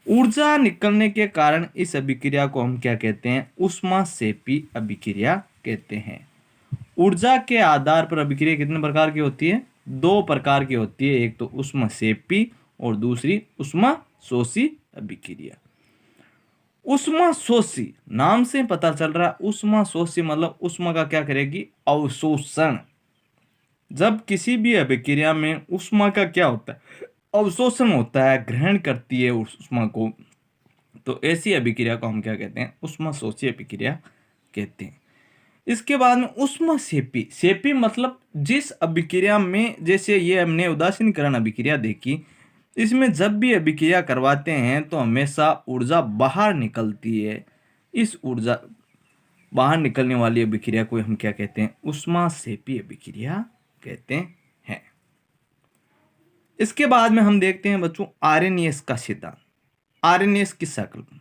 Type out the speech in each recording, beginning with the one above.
ऊर्जा निकलने के कारण इस अभिक्रिया को हम क्या कहते हैं? ऊष्माक्षेपी अभिक्रिया कहते हैं। ऊर्जा के आधार पर अभिक्रिया कितने प्रकार की होती है? 2 प्रकार की होती है, एक तो ऊष्माक्षेपी और दूसरी ऊष्माशोषी अभिक्रिया। ऊष्माशोषी नाम से पता चल रहा है, ऊष्माशोषी मतलब ऊष्मा का क्या करेगी? अवशोषण। जब किसी भी अभिक्रिया में ऊष्मा का क्या होता है? अवशोषण होता है, ग्रहण करती है ऊष्मा को, तो ऐसी अभिक्रिया को हम क्या कहते हैं? ऊष्माशोषी अभिक्रिया कहते हैं। इसके बाद में ऊष्माक्षेपी। क्षेपी मतलब जिस अभिक्रिया में, जैसे ये हमने उदासीनीकरण अभिक्रिया देखी, इसमें जब भी अभिक्रिया करवाते हैं तो हमेशा ऊर्जा बाहर निकलती है। इस ऊर्जा बाहर निकलने वाली अभिक्रिया को हम क्या कहते हैं? ऊष्माक्षेपी अभिक्रिया कहते हैं। इसके बाद में हम देखते हैं बच्चों आरएनएस का सिद्धांत। आरएनएस की संकल्पना।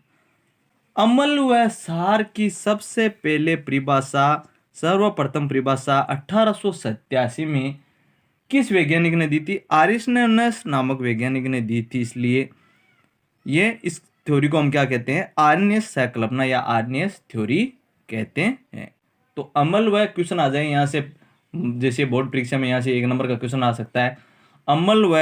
अम्ल व क्षार की सबसे पहले परिभाषा, सर्वप्रथम परिभाषा 1887 में किस वैज्ञानिक ने दी थी? आरिस्टोनस नामक वैज्ञानिक ने दी थी। इसलिए ये इस थ्योरी को हम क्या कहते हैं? आरएनएस संकल्पना या आरएनएस थ्योरी कहते हैं। तो अम्ल व क्वेश्चन आ जाए यहाँ से, जैसे बोर्ड परीक्षा में यहाँ से 1 नंबर का क्वेश्चन आ सकता है। अम्ल व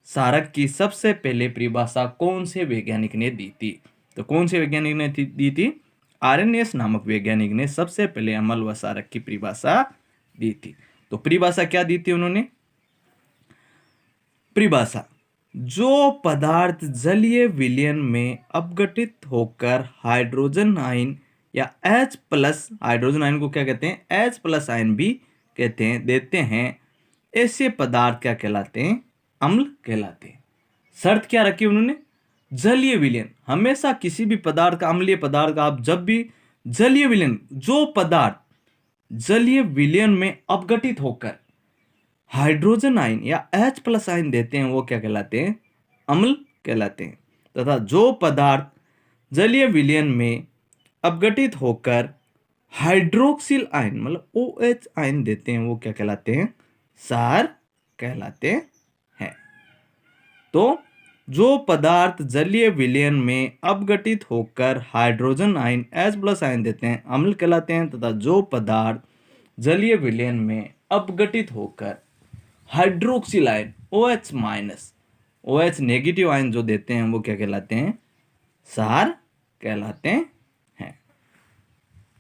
क्षारक की सबसे पहले परिभाषा कौन से वैज्ञानिक ने दी थी? तो कौन से वैज्ञानिक ने दी थी? आरएनएस नामक वैज्ञानिक ने सबसे पहले अम्ल व क्षारक की परिभाषा दी थी। तो परिभाषा क्या दी थी उन्होंने? परिभाषा, जो पदार्थ जलीय विलयन में अपघटित होकर हाइड्रोजन आयन या H+ हाइड्रोजन आयन को क्या कहते हैं? H+ आयन भी कहते हैं, देते हैं, ऐसे पदार्थ क्या कहलाते हैं? अम्ल कहलाते हैं। शर्त क्या रखी उन्होंने? जलीय विलयन। हमेशा किसी भी पदार्थ का, अम्लीय पदार्थ का, आप जब भी जलीय विलयन, जो पदार्थ जलीय विलयन में अपघटित होकर हाइड्रोजन आयन या H+ आयन देते हैं, वो क्या कहलाते हैं? अम्ल कहलाते हैं। तथा जो पदार्थ जलीय विलयन में अपघटित होकर हाइड्रोक्सिल आयन मतलब OH आयन देते हैं, वो क्या कहलाते हैं? क्षार कहलाते हैं। तो जो पदार्थ जलीय विलयन में अपघटित होकर हाइड्रोजन आयन H+ आयन देते हैं, अम्ल कहलाते हैं। तथा जो पदार्थ जलीय विलयन में अपघटित होकर hydroxyl ion OH- negative ion जो देते हैं, वो क्या कहलाते हैं? क्षार कहलाते